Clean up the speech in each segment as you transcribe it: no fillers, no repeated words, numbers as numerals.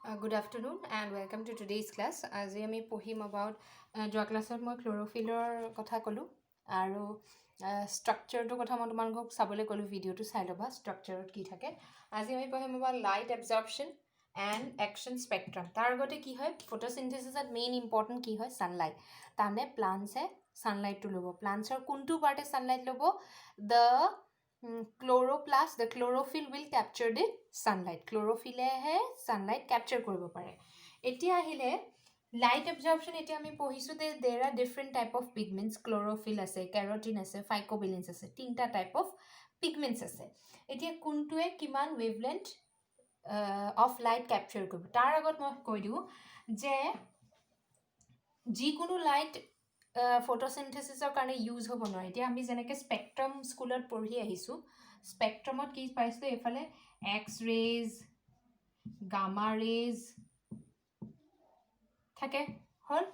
Good afternoon and welcome to today's class. আজি আমি পঢ়িম about যোৱা ক্লাছত মই ক্ল'ৰফিলৰ কথা ক'লোঁ আৰু ষ্ট্ৰাকচাৰটোৰ কথা মই তোমালোকক চাবলৈ ক'লোঁ ভিডিঅ'টো চাই ল'বা ষ্ট্ৰাকচাৰত কি থাকে আজি আমি পঢ়িম about light absorption and action spectrum তাৰ আগতে কি হয় ফটোচিনথেচিছত মেইন ইম্পৰ্টেণ্ট কি হয় ছানলাইট তাৰমানে প্লাণ্টছে ছানলাইটটো ল'ব প্লাণ্টছৰ কোনটো পাৰ্টে ছানলাইট ল'ব the chloroplast the chlorophyll will capture the sunlight chlorophyll he sunlight capture koribo pare etia ahile light absorption etia ami pohisu de there are different type of pigments chlorophyll ase carotene ase phycobilins ase tinta type of pigments ase etia kuntue kiman wavelength of light capture koribo tar agot moi koi diu je jikunu light ফটোচিনথেচিছৰ কাৰণে use হ'ব নোৱাৰে এতিয়া আমি যেনেকৈ spectrum স্কুলত পঢ়ি আহিছোঁ স্পেক্ট্ৰামত কি পাইছিলোঁ এইফালে এক্স ৰেজ গামা ৰেজ থাকে হ'ল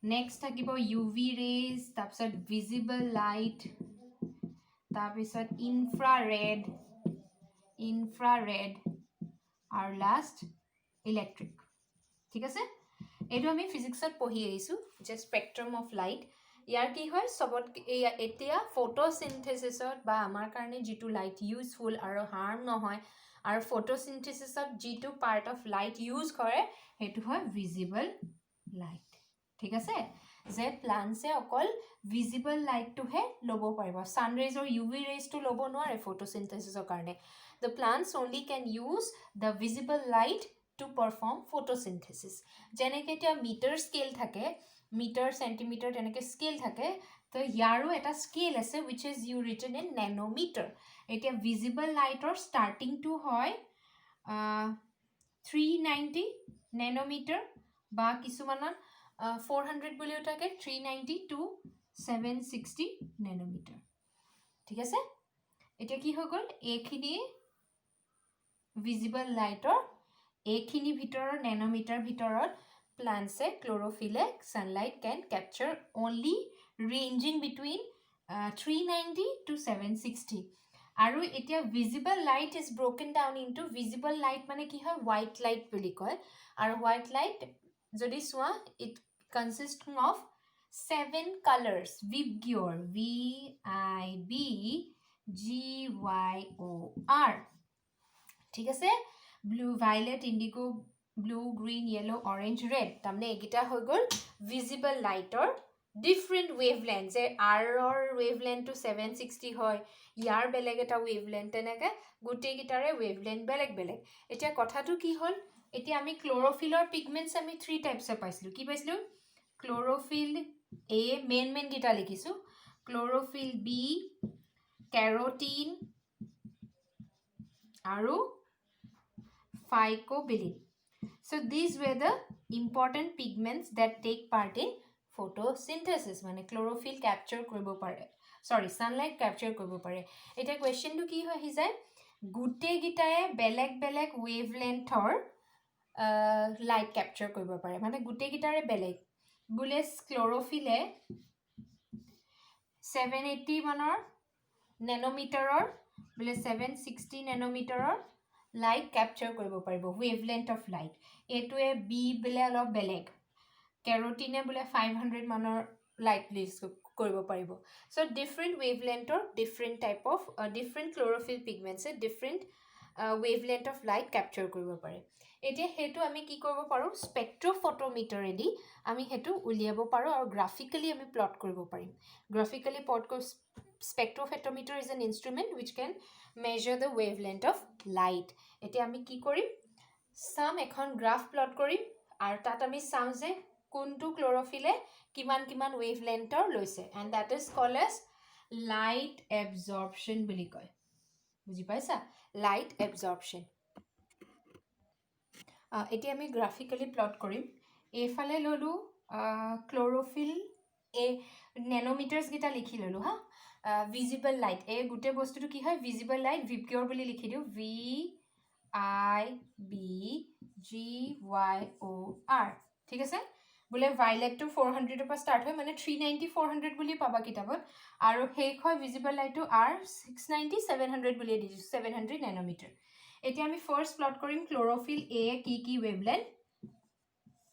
নেক্সট থাকিব ইউ ভি ৰেজ তাৰপিছত ভিজিবল লাইট তাৰপিছত ইনফ্ৰাৰেড আৰু লাষ্ট ইলেক্ট্ৰিক ঠিক আছে এইটো আমি ফিজিক্সত পঢ়ি আহিছোঁ যে স্পেক্ট্ৰাম অফ লাইট ইয়াৰ কি হয় সবত এতিয়া ফটোচিনথেচিছত বা আমাৰ কাৰণে যিটো লাইট ইউজফুল আৰু হাৰ্ম নহয় আৰু ফটোচিনথেচিছত যিটো পাৰ্ট অফ লাইট ইউজ কৰে সেইটো হয় ভিজিবল লাইট ঠিক আছে যে প্লাণ্টছে অকল ভিজিবল লাইটটোহে ল'ব পাৰিব ছানৰেজৰ ইউ ভি ৰেজটো ল'ব নোৱাৰে ফটোচিনথেচিছৰ কাৰণে the plants only can use the visible light to perform photosynthesis যেনেকৈ এতিয়া মিটাৰ স্কেল থাকে মিটাৰ চেণ্টিমিটাৰ তেনেকৈ স্কেল থাকে তো ইয়াৰো এটা স্কেল আছে which is you written in nanometer এতিয়া ভিজিবল লাইটৰ ষ্টাৰ্টিংটো হয় 390 নেনোমিটাৰ বা কিছুমানত 400 বুলিও থাকে 390 to 760 নেনোমিটাৰ ঠিক আছে এতিয়া কি হৈ গ'ল এইখিনি ভিজিবল লাইটৰ এইখিনি ভিতৰৰ নেনোমিটাৰ ভিতৰত প্লাণ্টছে ক্ল'ৰফিলে sunlight can capture only ranging between 390 to 760 আৰু এতিয়া visible light is broken down into visible light মানে কি হয় হোৱাইট লাইট বুলি কয় আৰু হোৱাইট লাইট যদি চোৱা it consist of 7 colours VIBGYOR VIBGYOR ঠিক আছে blue violet indigo blue green yellow orange red tamne egita hoy gol visible light or different wavelengths je r or wavelength to 760 hoy yar beleg eta wavelength teneke gutte gitare wavelength beleg etia kotha tu ki hol etia ami chlorophyll or pigments ami 3 types e paisilu ki paisilu chlorophyll a main gita likhisu chlorophyll b carotene aru phycobilin. So these were the important pigments that take part in photosynthesis. মানে chlorophyll capture কৰিব পাৰে sorry sunlight capture কৰিব পাৰে এটা কোৱেশ্চনটো কি হয় হি যায় গুটে গিটায়ে বেলেগ wavelengthৰ লাইট ক্যাপচাৰ কৰিব পাৰে মানে গুটে গিটাৰে বেলেগ বুলে ক্ল'ৰফিলে 780 মানৰ নেনোমিটাৰৰ বুলে 760 নেনোমিটাৰৰ লাইট ক্যাপচাৰ কৰিব পাৰিব wavelength of light এটোৱে বি বলে অলপ বেলেগ কেৰোটিনে বলে 500 মানৰ লাইট ৰিলিজ কৰিব পাৰিব so different wavelength or different type of different chlorophyll pigments different wavelength of light capture কৰিব পাৰে এতিয়া হেতু আমি কি কৰিব পাৰো স্পেক্ট্ৰোফটোমিটাৰ এদি আমি হেতু উলিয়াব পাৰো আৰু গ্ৰাফিক্যালি আমি প্লট কৰিব পাৰিম গ্ৰাফিক্যালি plot spectrophotometer is an instrument which can measure the wavelength of light এতিয়া আমি কি কৰিম সাম এখন গ্ৰাফ প্লট কৰিম আৰু তাত আমি চাম যে কোনটো ক্ল'ৰফিলে কিমান wavelengthৰ লৈছে and that is called as light absorption বুলি কয় বুজি পাইছা light absorption এতিয়া আমি গ্ৰাফিক্যালি প্লট কৰিম এফালে ললো ক্ল'ৰফিল এ নেনোমিটাৰস গিটা লিখি ললো হা ভিজিবল লাইট এই গুটে বস্তুটো কি হয় ভিজিবল লাইট ভিবকিয়ৰ বুলি লিখি দিও VIBGYOR ঠিক আছে বুলে ভায়োলেট টু 400 পৰা স্টাৰ্ট হয় মানে 390 400 বুলি পাবা কিতাবত আৰু হেক হয় ভিজিবল লাইট টু R 690 700 বুলি দিছো 700 নেনোমিটাৰ এতিয়া আমি ফাৰ্স্ট প্লট কৰিম ক্ল'ৰফিল এ কি wavelength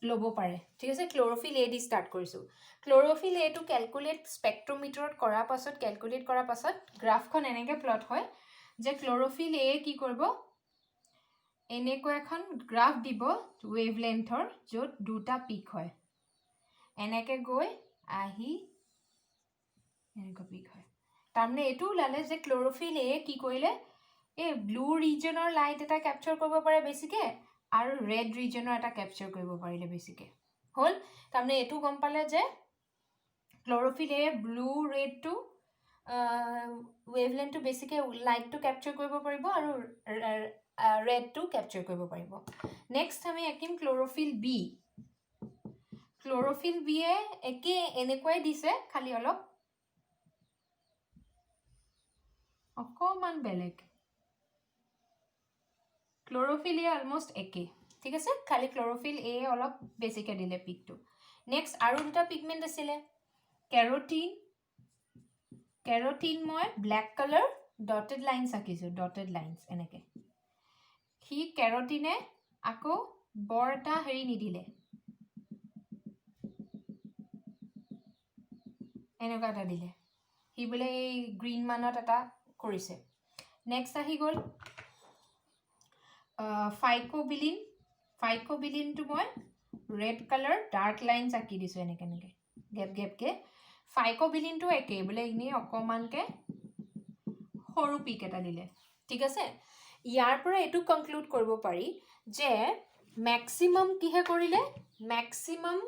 ল'ব পাৰে ঠিক আছে ক্ল'ৰফিল এ দি ষ্টাৰ্ট কৰিছোঁ ক্ল'ৰফিল এটো কেলকুলেট স্পেক্ট্ৰমিটাৰত কৰাৰ পাছত কেলকুলেট কৰাৰ পাছত গ্ৰাফখন এনেকৈ প্লট হয় যে ক্ল'ৰফিল এ কি কৰিব এনেকুৱা এখন গ্ৰাফ দিব ৱেভলেন্থৰ য'ত দুটা পিক হয় এনেকৈ গৈ আহি এনেকুৱা পিক হয় তাৰমানে এইটো ওলালে যে ক্ল'ৰফিল এ কি কৰিলে এই ব্লু ৰিজনৰ লাইট এটা কেপচাৰ কৰিব পাৰে বেছিকৈ আৰু ৰেড ৰিজনৰ এটা কেপচাৰ কৰিব পাৰিলে বেছিকৈ হ'ল তাৰমানে এইটো গম পালে যে ক্ল'ৰফিল এ ব্লু ৰেডটো ৱেভলেন্থটো বেছিকৈ লাইটটো কেপচাৰ কৰিব পাৰিব আৰু ৰেডটো কেপচাৰ কৰিব পাৰিব নেক্সট আমি আঁকিম ক্ল'ৰফিল বি ক্ল'ৰফিল বিয়ে একে এনেকুৱাই দিছে খালি অলপ অকণমান বেলেগ ক্ল'ৰফিল এ অলমষ্ট একে ঠিক আছে খালি ক্ল'ৰফিল এ অলপ বেছিকৈ দিলে পিকটো নেক্সট আৰু দুটা পিগমেণ্ট আছিলে কেৰটিন মই ব্লেক কালাৰ ডটেড লাইনছ আঁকিছোঁ ডটেড লাইনছ এনেকৈ সি কেৰটিনে আকৌ বৰ এটা হেৰি নিদিলে এনেকুৱা এটা দিলে সি বোলে এই গ্ৰীণ মানত এটা কৰিছে নেক্সট আহি গ'ল ফাইকোবিলিনটো মই ৰেড কালাৰ ডাৰ্ক লাইনছ আঁকি দিছোঁ এনেকৈ গেপকৈ ফাইকোবিলিনটো একেই বোলে এনেই অকণমানকৈ সৰু পিক এটা দিলে ঠিক আছে ইয়াৰ পৰা এইটো কনক্লুড কৰিব পাৰি যে মেক্সিমাম কিহে কৰিলে মেক্সিমাম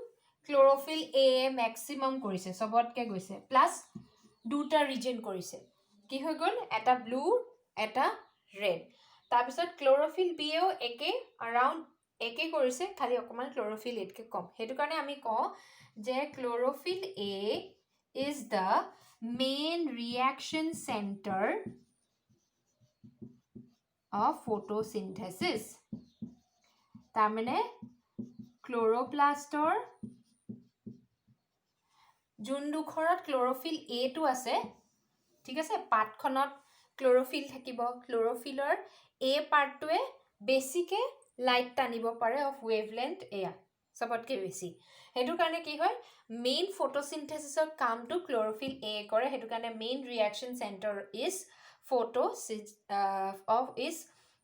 ক্ল'ৰফিল এ মেক্সিমাম কৰিছে চবতকৈ গৈছে প্লাছ দুটা ৰিজন কৰিছে কি হৈ গ'ল এটা ব্লু এটা ৰেড তাৰপিছত ক্ল'ৰফিল বিয়েও এৰাউণ্ড একে কৰিছে খালি অকণমান ক্ল'ৰফিল এতকৈ কম সেইটো কাৰণে আমি কওঁ যে chlorophyll a is the main reaction centre of photosynthesis তাৰমানে ক্ল'ৰ'প্লাষ্টৰ যোনডোখৰত ক্ল'ৰফিল এটো আছে ঠিক আছে পাতখনত ক্ল'ৰফিল থাকিব ক্ল'ৰফিলৰ এ পাৰ্টটোৱে বেছিকৈ লাইট টানিব পাৰে অফ ৱেভলেন্থ এয়া চবতকৈ বেছি সেইটো কাৰণে কি হয় মেইন ফটোচিন্থেসিসৰ কামটো ক্ল'ৰফিল এ কৰে সেইটো কাৰণে main reaction centre is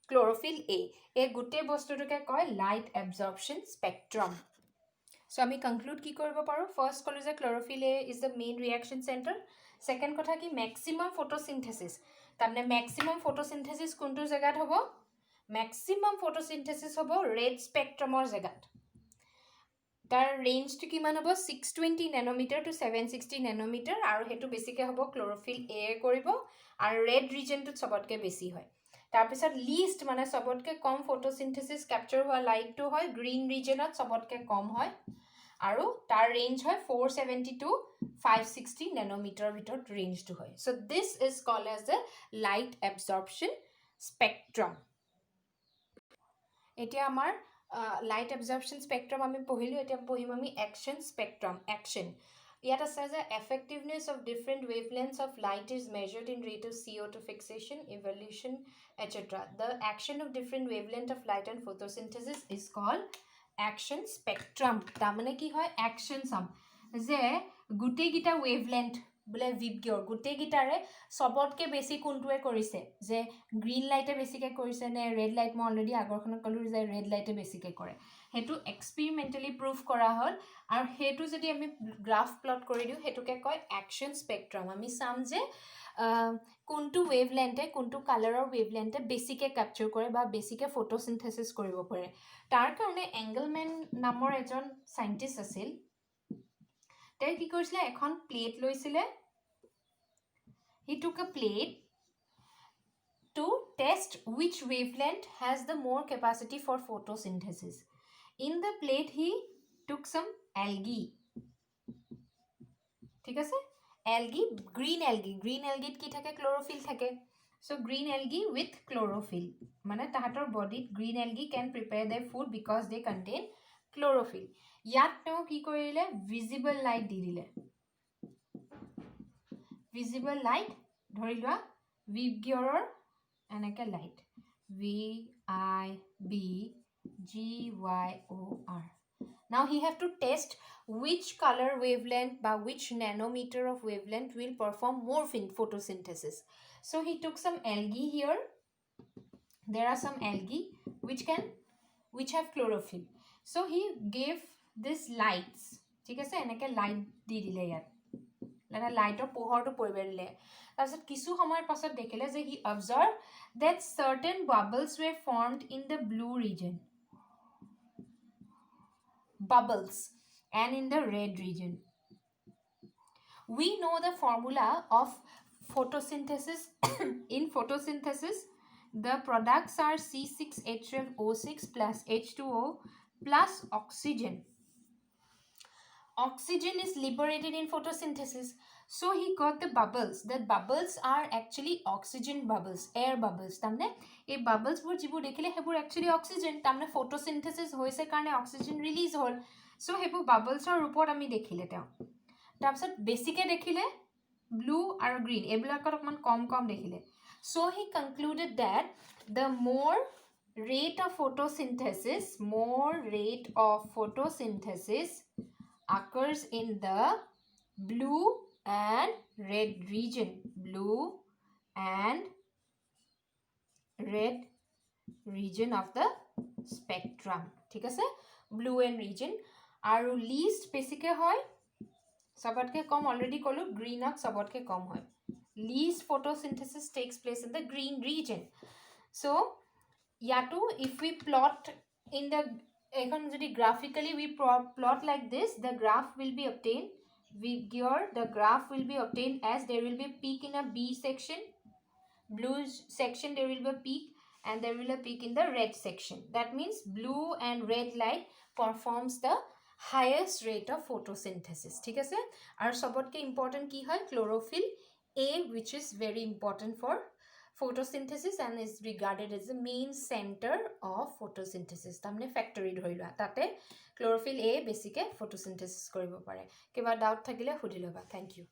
chlorophyll a এই গোটেই বস্তুটোকে কয় লাইট এবজৰ্পশ্যন স্পেক্ট্ৰাম সো আমি কনক্লুড কি কৰিব পাৰোঁ ফাৰ্ষ্ট ক'লোঁ যে chlorophyll a is the main reaction centre second কথা কি মেক্সিমাম ফটোচিন্থেসিস তাৰমানে মেক্সিমাম ফটোচিন্থেসিস কোনটো জেগাত হ'ব মেক্সিমাম ফটোচিন্থেসিস হ'ব ৰেড স্পেক্ট্ৰামৰ জেগাত তাৰ ৰেঞ্জটো কিমান হ'ব 620 নেন'মিটাৰ টু 760 নেন'মিটাৰ আৰু সেইটো বেছিকৈ হ'ব ক্ল'ৰফিল এ কৰিব আৰু ৰেড ৰিজনটোত চবতকৈ বেছি হয় তাৰপিছত লিষ্ট মানে চবতকৈ কম ফটোচিন্থেসিস কেপচাৰ হোৱা লাইটটো হয় গ্ৰীণ ৰিজনত চবতকৈ কম হয় আৰু তাৰ ৰেঞ্জ হয় 470 টু 560 নেন'মিটাৰৰ ভিতৰত ৰেঞ্জটো হয় so' this is called as the light absorption spectrum এতিয়া আমাৰ লাইট এবজৰ্পশ্যন স্পেক্ট্ৰাম আমি পঢ়িলোঁ এতিয়া পঢ়িম আমি একশ্যন স্পেক্ট্ৰাম একশ্যন ইয়াত আছে যে effectiveness of different wavelengths of light is measured in rate of CO2 fixation, evolution, etc. The action of different wavelength of light and photosynthesis is called action spectrum. তাৰমানে কি হয় action sum যে গোটেইকেইটা wavelength বোলে ভিবগিয়ৰ গোটেইকেইটাৰে চবতকৈ বেছি কোনটোৱে কৰিছে যে গ্ৰীণ লাইটে বেছিকৈ কৰিছে নে ৰেড লাইট মই অলৰেডি আগৰখনত ক'লোঁ যে ৰেড লাইটে বেছিকৈ কৰে সেইটো এক্সপেৰিমেণ্টেলি প্ৰুভ কৰা হ'ল আৰু সেইটো যদি আমি গ্ৰাফ প্লট কৰি দিওঁ সেইটোকে কয় একশ্যন স্পেক্ট্ৰাম আমি চাম যে কোনটো ৱেভলেন্থে কোনটো কালাৰৰ ৱেভলেন্থে বেছিকৈ কেপচাৰ কৰে বা বেছিকৈ ফটোচিন্থেসিস কৰিব পাৰে তাৰ কাৰণে এংগেলমেন নামৰ এজন চাইণ্টিষ্ট আছিল তেওঁ কি কৰিছিলে এখন প্লেট লৈছিলে he took a plate to test which wavelength has the more capacity for photosynthesis in the plate he took some algae ঠিক আছে algae green algae কি থাকে chlorophyll থাকে so green algae with chlorophyll মানে তাহাঁতৰ বডিত green algae can prepare their food because they contain chlorophyll ইয়াত তেওঁ কি কৰিলে ভিজিবল লাইট দি দিলে ভিজিবল লাইট ধৰি লোৱা ভিবগিয়ৰৰ এনেকৈ light VIBGYOR Now he have to test which color wavelength by which nanometer of wavelength will perform more photosynthesis. So he took some algae here. There are some algae which have chlorophyll. So he gave this lights. ঠিক আছে, এনেকে light দি দিলে ইয়াত, মানে লাইটৰ পোহৰটো পৰিব দিলে। তাৰপিছত কিছু সময়ৰ পাছত দেখিলে যে he observed that certain bubbles were formed in the blue region, bubbles, and in the red region. We know the formula of photosynthesis. In photosynthesis, the products are C6H12O6 plus H2O plus oxygen. Oxygen is liberated in photosynthesis. So he got the bubbles. The bubbles are actually oxygen bubbles, air bubbles. Tamne ei bubbles bur jibu dekhile hebur actually oxygen. Tamne photosynthesis hoise karone oxygen release hol. So hebur bubbles or rupot ami dekhile teo. Tarpisot basic e dekhile blue or green. Ebilakor okman kom dekhile. So he concluded that the more rate of photosynthesis occurs in the blue and red region. Blue and red region of the spectrum. ঠিক আছে, blue and region. আৰু least basic হয় সবতকে কম, already কলো green ত সবতকে কম হয়। Least photosynthesis takes place in the green region. So yato if we plot in the ekhon jodi graphically we plot like this, the graph will be obtained. The graph will be obtained as there will be a peak in a B section, blue section there will be a peak, and there will be a peak in the red section. That means blue and red light performs the highest rate of photosynthesis. ঠিক আছে, আর সবতকে important কি হয় chlorophyll A, which is very important for photosynthesis and is regarded as the main center of photosynthesis. Tamne factory dhori loa tate chlorophyll A basic photosynthesis koribo pare. Kiba doubt thakile hudi loba. Thank you.